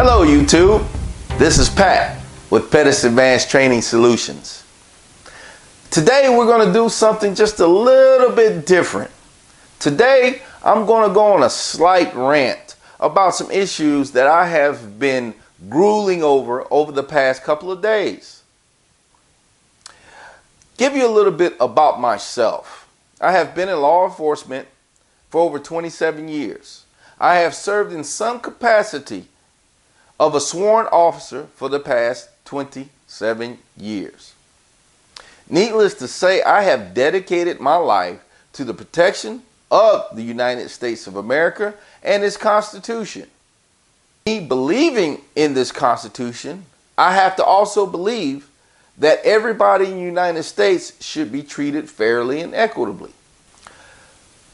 Hello YouTube, this is Pat with Pettis Advanced Training Solutions. Today we're going to do something just a little bit different. Today I'm going to go on a slight rant about some issues that I have been grueling over the past couple of days. Give you a little bit about myself. I have been in law enforcement for over 27 years. I have served in some capacity of a sworn officer for the past 27 years. Needless to say, I have dedicated my life to the protection of the United States of America and its Constitution. Me believing in this Constitution, I have to also believe that everybody in the United States should be treated fairly and equitably.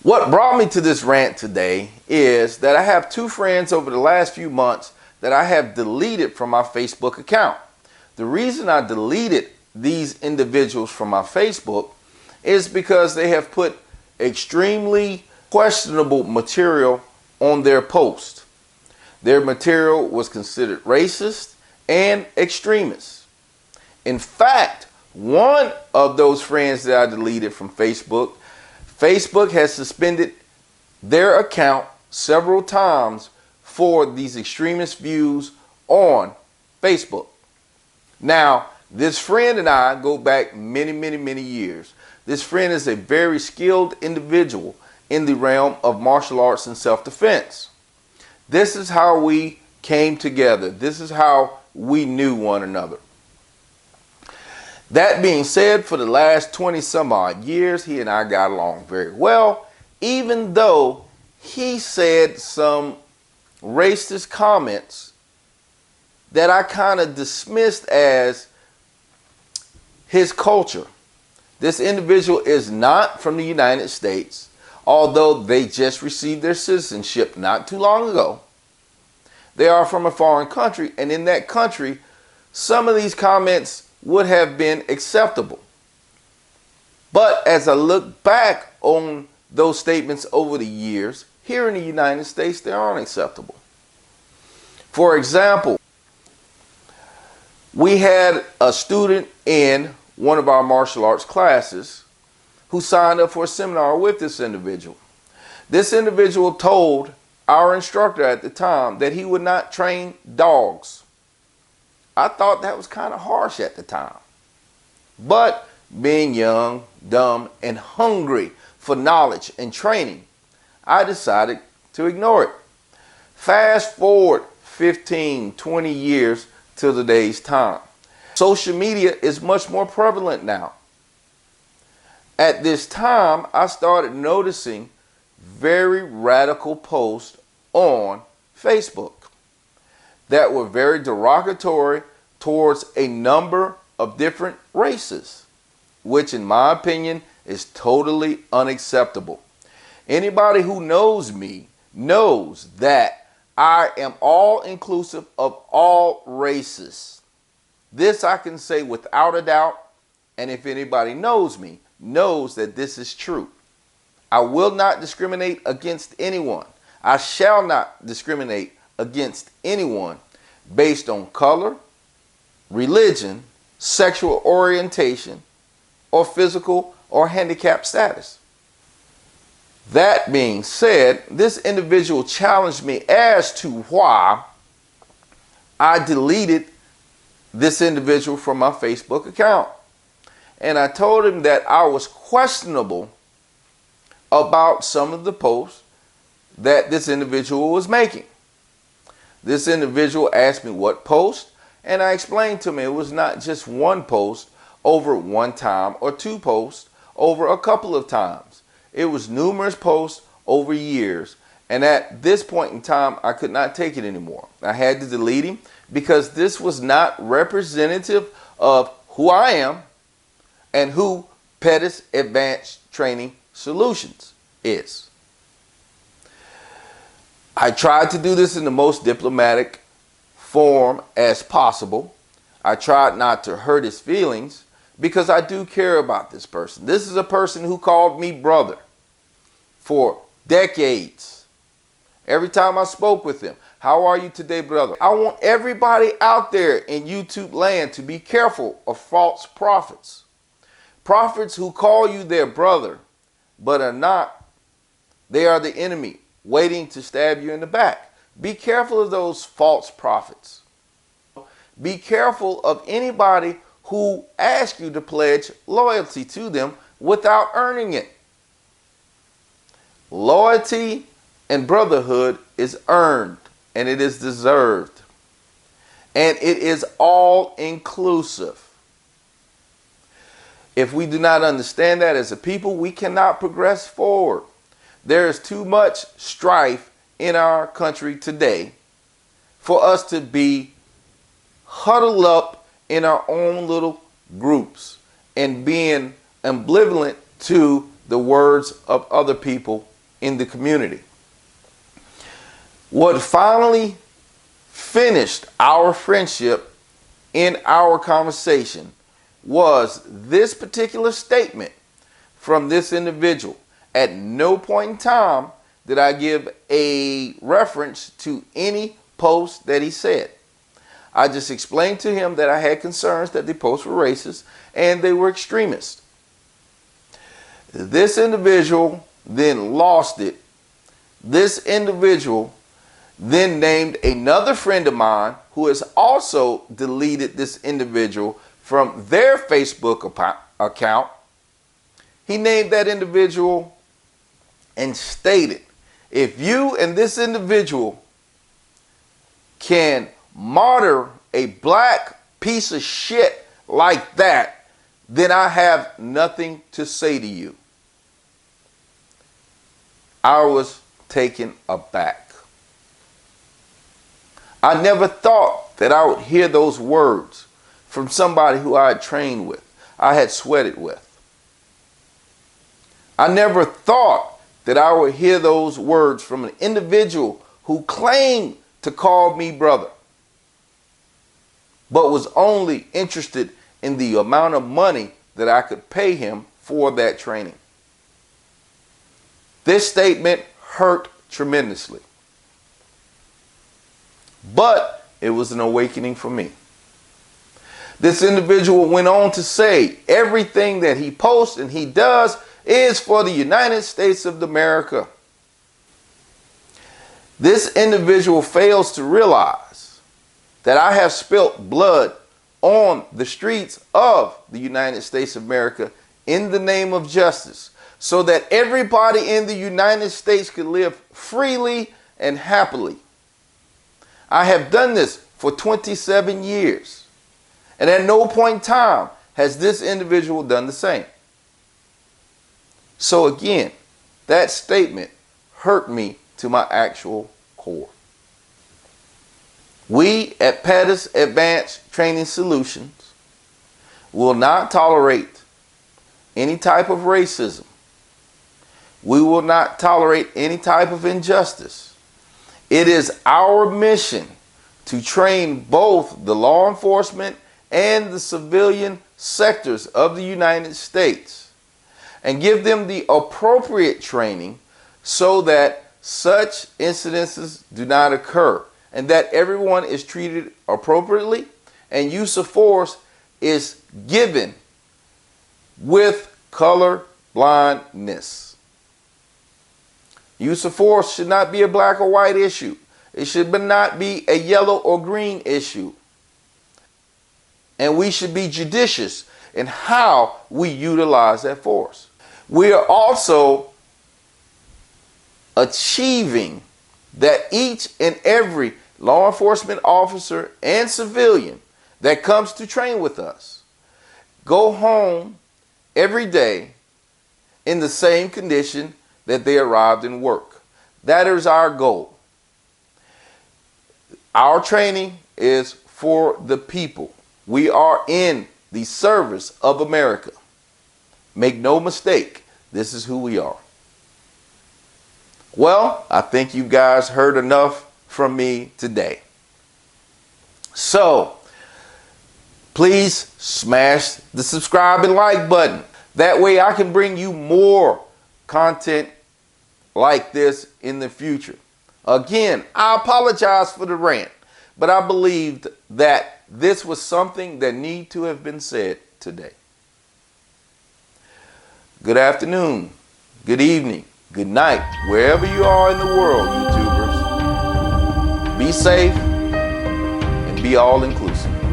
What brought me to this rant today is that I have two friends over the last few months that I have deleted from my Facebook account. The reason I deleted these individuals from my Facebook is because they have put extremely questionable material on their post. Their material was considered racist and extremist. In fact, one of those friends that I deleted from Facebook has suspended their account several times for these extremist views on Facebook. Now, this friend and I go back many years. This friend is a very skilled individual in the realm of martial arts and self-defense. This is how we came together. This is how we knew one another. That being said, for the last 20 some odd years, he and I got along very well, even though he said some racist comments that I kind of dismissed as his culture. This individual is not from the United States, although they just received their citizenship not too long ago. They are from a foreign country, and in that country, some of these comments would have been acceptable. But as I look back on those statements over the years, here in the United States, they aren't acceptable. For example, we had a student in one of our martial arts classes who signed up for a seminar with this individual. This individual told our instructor at the time that he would not train dogs. I thought that was kind of harsh at the time. But being young, dumb, and hungry for knowledge and training, I decided to ignore it. Fast forward 15, 20 years to today's time. Social media is much more prevalent now. At this time, I started noticing very radical posts on Facebook that were very derogatory towards a number of different races, which in my opinion is totally unacceptable. Anybody who knows me knows that I am all inclusive of all races. This I can say without a doubt, and if anybody knows me, knows that this is true. I will not discriminate against anyone. I shall not discriminate against anyone based on color, religion, sexual orientation, or physical or handicap status. That being said, this individual challenged me as to why I deleted this individual from my Facebook account. And I told him that I was questionable about some of the posts that this individual was making. This individual asked me what post, and I explained to him it was not just one post over one time or two posts over a couple of times. It was numerous posts over years, and at this point in time, I could not take it anymore. I had to delete him because this was not representative of who I am and who Pettis Advanced Training Solutions is. I tried to do this in the most diplomatic form as possible. I tried not to hurt his feelings because I do care about this person. This is a person who called me brother for decades. Every time I spoke with him, How are you today, brother? I want everybody out there in YouTube land to be careful of false prophets. Prophets who call you their brother, but are not. They are the enemy, waiting to stab you in the back. Be careful of those false prophets. Be careful of anybody who asks you to pledge loyalty to them without earning it. Loyalty and brotherhood is earned, and it is deserved. And it is all inclusive. If we do not understand that as a people, we cannot progress forward. There is too much strife in our country today for us to be huddled up in our own little groups and being ambivalent to the words of other people in the community. What finally finished our friendship in our conversation was this particular statement from this individual. At no point in time did I give a reference to any post that he said. I just explained to him that I had concerns that the posts were racist and they were extremist. This individual then lost it. This individual then named another friend of mine who has also deleted this individual from their Facebook account. He named that individual and stated, if you and this individual can martyr a black piece of shit like that, then I have nothing to say to you. I was taken aback. I never thought that I would hear those words from somebody who I had trained with, I had sweated with. I never thought that I would hear those words from an individual who claimed to call me brother, but was only interested in the amount of money that I could pay him for that training. This statement hurt tremendously, but it was an awakening for me. This individual went on to say everything that he posts and he does is for the United States of America. This individual fails to realize that I have spilt blood on the streets of the United States of America in the name of justice, so that everybody in the United States could live freely and happily. I have done this for 27 years, and at no point in time has this individual done the same. So again, that statement hurt me to my actual core. We at Pettis Advanced Training Solutions will not tolerate any type of racism. We will not tolerate any type of injustice. It is our mission to train both the law enforcement and the civilian sectors of the United States and give them the appropriate training so that such incidences do not occur and that everyone is treated appropriately and use of force is given with color blindness. Use of force should not be a black or white issue. It should not be a yellow or green issue. And we should be judicious in how we utilize that force. We are also achieving that each and every law enforcement officer and civilian that comes to train with us go home every day in the same condition that they arrived in work. That is our goal. Our training is for the people. We are in the service of America. Make no mistake, this is who we are. Well, I think you guys heard enough from me today. So, please smash the subscribe and like button. That way I can bring you more content like this in the future. Again, I apologize for the rant, but I believed that this was something that needed to have been said today. Good afternoon, good evening, good night, wherever you are in the world, YouTubers. Be safe and be all inclusive.